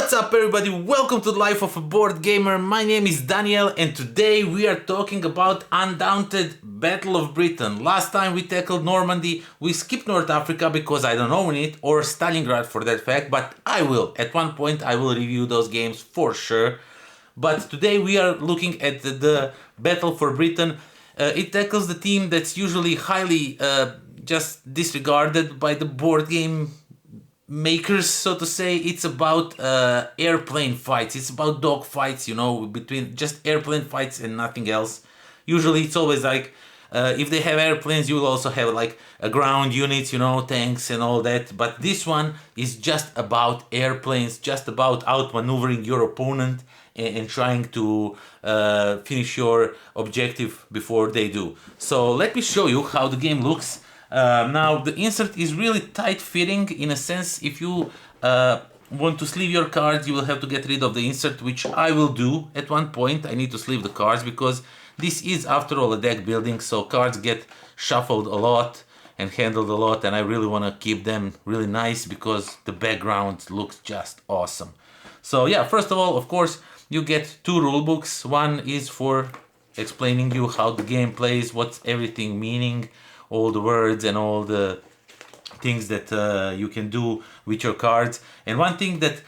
What's up everybody, welcome to the Life of a Board Gamer. My name is Daniel and today we are talking about Undaunted Battle of Britain. Last time we tackled Normandy, we skipped North Africa because I don't own it, or Stalingrad for that fact, but I will. At one point I will review those games for sure. But today we are looking at the Battle for Britain. It tackles the theme that's usually highly just disregarded by the board game makers, so to say. It's about airplane fights. It's about dog fights, you know, between just airplane fights and nothing else. Usually it's always like if they have airplanes, you will also have like a ground units, you know, tanks and all that. But this one is just about airplanes, just about outmaneuvering your opponent and trying to finish your objective before they do. So let me show you how the game looks. Now the insert is really tight fitting, in a sense. If you want to sleeve your cards, you will have to get rid of the insert, which I will do at one point. I need to sleeve the cards because this is after all a deck building, so cards get shuffled a lot and handled a lot, and I really want to keep them really nice because the background looks just awesome. So yeah, first of all, of course, you get two rule books. One is for explaining you how the game plays, what's everything meaning, all the words and all the things that you can do with your cards. And one thing that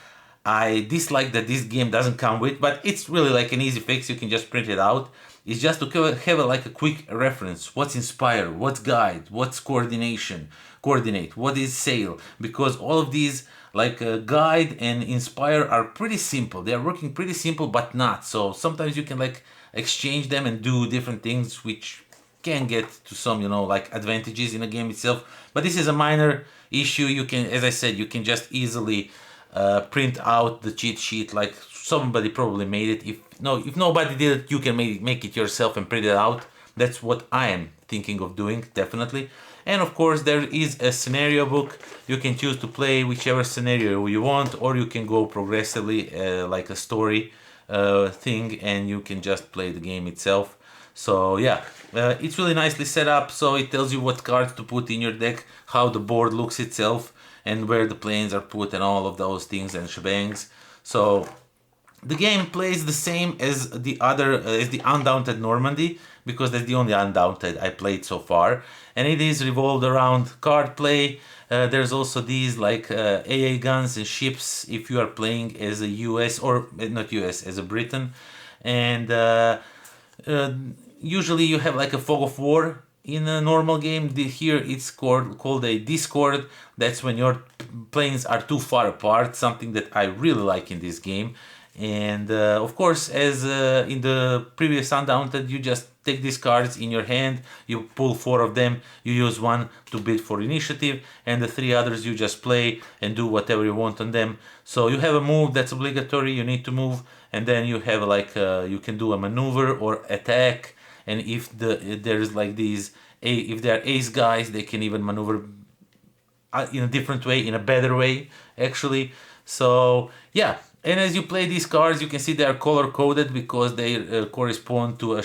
I dislike that this game doesn't come with, but it's really like an easy fix, you can just print it out, is just to have like a quick reference. What's inspire, what's guide, what's coordinate, what is sail, because all of these like guide and inspire are pretty simple. They are working pretty simple, but not. So sometimes you can like exchange them and do different things, which can get to some, you know, like advantages in the game itself. But this is a minor issue. You can, as I said, you can just easily print out the cheat sheet, like somebody probably made it. If nobody did it, you can make it yourself and print it out. That's what I am thinking of doing, definitely. And of course there is a scenario book. You can choose to play whichever scenario you want, or you can go progressively like a story thing, and you can just play the game itself. So yeah, it's really nicely set up, so it tells you what cards to put in your deck, how the board looks itself, and where the planes are put, and all of those things and shebangs. So the game plays the same as the Undaunted Normandy, because that's the only Undaunted I played so far, and it is revolved around card play. There's also these like AA guns and ships if you are playing as a US, or not US, as a Britain. And usually you have like a fog of war in a normal game. Here it's called a discord. That's when your planes are too far apart, something that I really like in this game. And of course, as in the previous Undaunted, you just take these cards in your hand, you pull 4 of them, you use 1 to bid for initiative, and the 3 others you just play and do whatever you want on them. So you have a move that's obligatory, you need to move, and then you have like you can do a maneuver or attack. And if there's like these, if they are ace guys, they can even maneuver in a different way, in a better way actually. So yeah. And as you play these cards, you can see they are color coded because they correspond to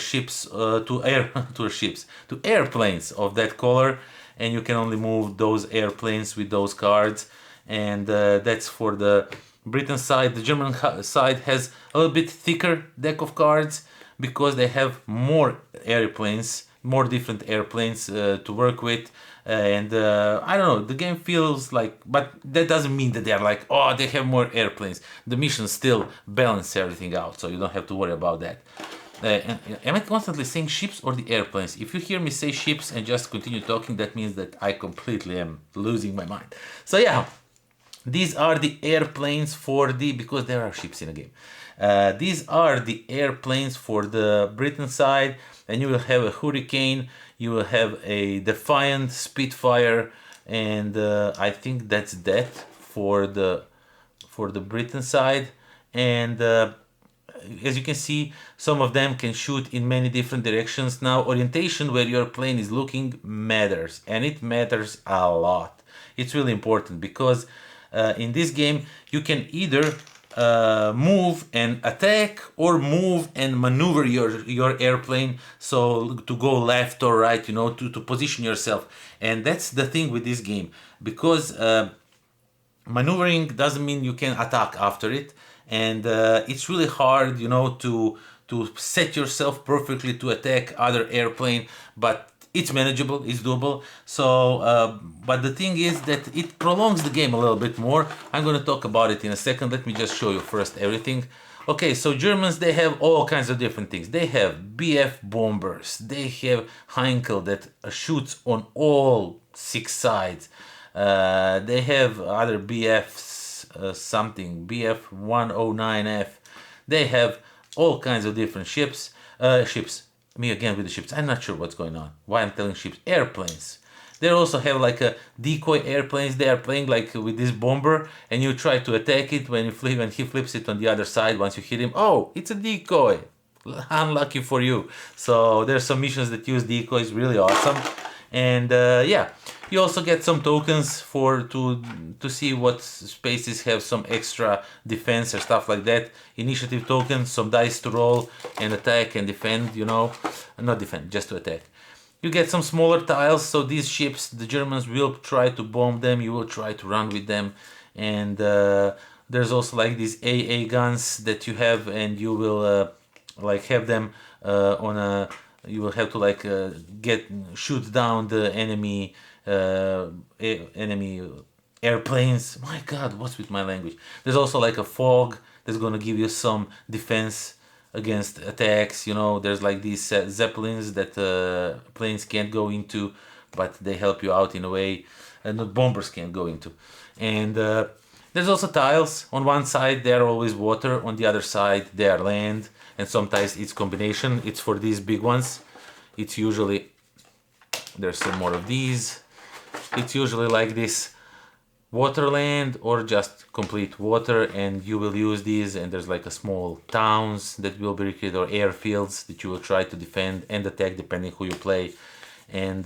to airplanes of that color, and you can only move those airplanes with those cards. And that's for the Britain side. The German side has a little bit thicker deck of cards because they have more airplanes, more different airplanes to work with. And I don't know, the game feels like, but that doesn't mean that they are like, oh, they have more airplanes. The missions still balance everything out, so you don't have to worry about that. Am I constantly saying ships or the airplanes? If you hear me say ships and just continue talking, that means that I completely am losing my mind. So yeah, these are the airplanes because there are ships in the game. These are the airplanes for the Britain side, and you will have a Hurricane, you will have a Defiant, Spitfire, and I think that's that for the Britain side. And as you can see, some of them can shoot in many different directions. Now, orientation where your plane is looking matters, and it matters a lot. It's really important because in this game you can either move and attack, or move and maneuver your airplane, so to go left or right, you know, to position yourself. And that's the thing with this game, because maneuvering doesn't mean you can attack after it, and it's really hard, to set yourself perfectly to attack other airplane, but it's manageable, it's doable. So but the thing is that it prolongs the game a little bit more. I'm going to talk about it in a second. Let me just show you first everything. Okay, so Germans, they have all kinds of different things. They have BF bombers, they have Heinkel that shoots on all 6 sides. They have other BFs, something, BF 109F. They have all kinds of different ships. Me again with the ships. I'm not sure what's going on. Why I'm telling ships? Airplanes. They also have like a decoy airplanes. They are playing like with this bomber, and you try to attack it when he flips it on the other side. Once you hit him, oh, it's a decoy. Unlucky for you. So there's some missions that use decoys, really awesome. And yeah, you also get some tokens to see what spaces have some extra defense or stuff like that. Initiative tokens, some dice to roll and attack and defend, not defend, just to attack. You get some smaller tiles, so these ships, the Germans will try to bomb them, you will try to run with them. And there's also like these AA guns that you have, and you will like have them on a, you will have to like shoot down the enemy airplanes. My god, what's with my language? There's also like a fog that's gonna give you some defense against attacks. There's like these zeppelins that planes can't go into, but they help you out in a way, and the bombers can't go into. And there's also tiles. On one side they are always water, on the other side they are land, and sometimes it's combination. It's for these big ones. It's usually, there's some more of these. It's usually like this water land or just complete water, and you will use these, and there's like a small towns that will be created, or airfields that you will try to defend and attack depending who you play. And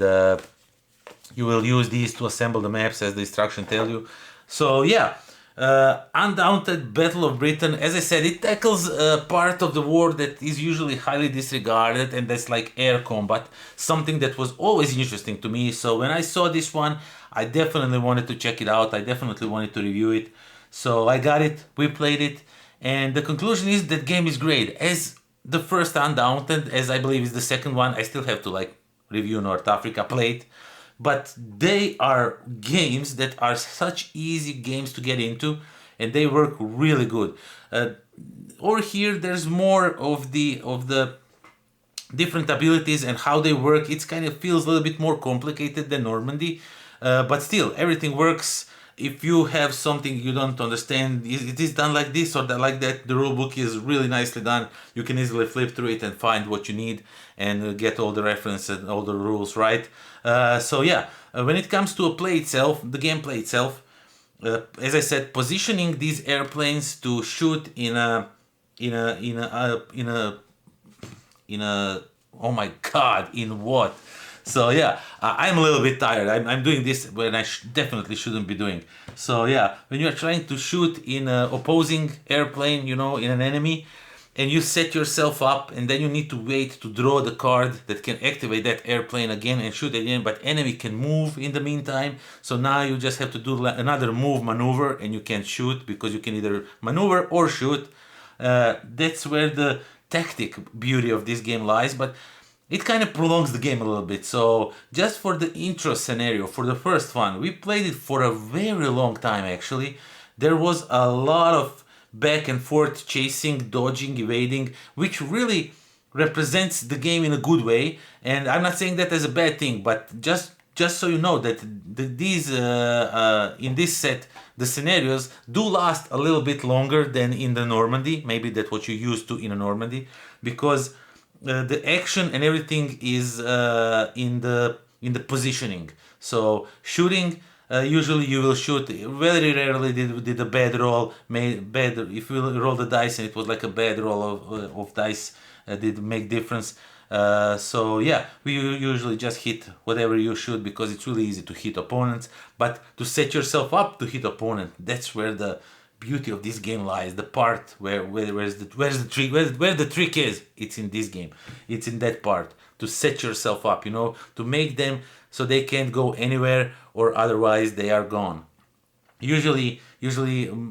you will use these to assemble the maps as the instruction tell you. So yeah, Undaunted Battle of Britain, as I said, it tackles part of the war that is usually highly disregarded, and that's like air combat, something that was always interesting to me. So when I saw this one, I definitely wanted to check it out. I definitely wanted to review it. So I got it, we played it, and the conclusion is that game is great. As the first Undaunted, as I believe is the second one, I still have to like review North Africa, play it. But they are games that are such easy games to get into, and they work really good. Over here, there's more of the different abilities and how they work. It kind of feels a little bit more complicated than Normandy, but still everything works. If you have something you don't understand, it is done like this or that, like that. The rulebook is really nicely done. You can easily flip through it and find what you need and get all the references and all the rules right. So yeah, when it comes to the gameplay itself, as I said, positioning these airplanes to shoot in a oh my god, in what? So yeah, I'm a little bit tired. I'm doing this when I definitely shouldn't be doing. So yeah, when you're trying to shoot in an opposing airplane, in an enemy, and you set yourself up, and then you need to wait to draw the card that can activate that airplane again and shoot again, but enemy can move in the meantime. So now you just have to do another maneuver, and you can shoot because you can either maneuver or shoot. That's where the tactic beauty of this game lies, but it kind of prolongs the game a little bit. So just for the intro scenario, for the first one, we played it for a very long time actually. There was a lot of back and forth chasing, dodging, evading, which really represents the game in a good way. And I'm not saying that as a bad thing, but just so you know that these in this set, the scenarios do last a little bit longer than in the Normandy. Maybe that's what you're used to in a Normandy, because the action and everything is in the positioning. So shooting, usually you will shoot. Very rarely did a bad roll. If you roll the dice and it was like a bad roll of dice, did make difference. So yeah, we usually just hit whatever you shoot because it's really easy to hit opponents. But to set yourself up to hit opponent, that's where the beauty of this game lies. The part where the trick is. It's in this game. It's in that part to set yourself up. To make them so they can't go anywhere or otherwise they are gone. Usually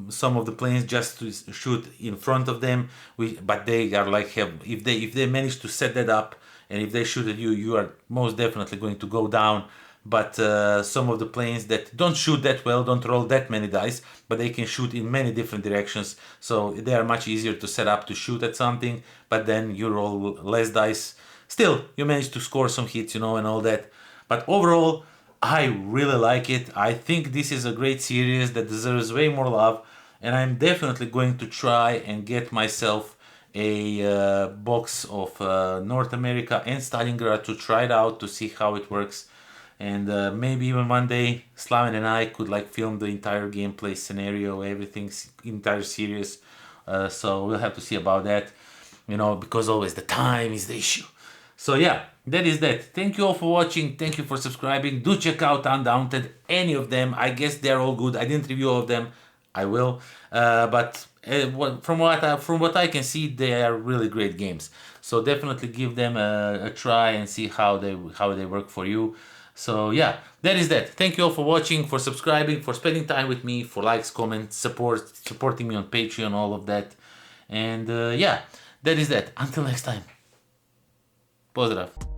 some of the planes just to shoot in front of them. But they are like if they manage to set that up, and if they shoot at you, you are most definitely going to go down. But some of the planes that don't shoot that well, don't roll that many dice, but they can shoot in many different directions. So they are much easier to set up to shoot at something. But then you roll less dice. Still, you manage to score some hits, and all that. But overall, I really like it. I think this is a great series that deserves way more love, and I'm definitely going to try and get myself a box of North America and Stalingrad to try it out to see how it works. And maybe even one day Slaven and I could like film the entire gameplay scenario, everything's entire series. So we'll have to see about that, because always the time is the issue. So yeah, that is that. Thank you all for watching. Thank you for subscribing. Do check out Undaunted, any of them. I guess they're all good. I didn't review all of them. I will. But from what I can see, they are really great games. So definitely give them a try and see how they work for you. So yeah, that is that. Thank you all for watching, for subscribing, for spending time with me, for likes, comments, supporting me on Patreon, all of that. And yeah, that is that. Until next time. Pozdrav!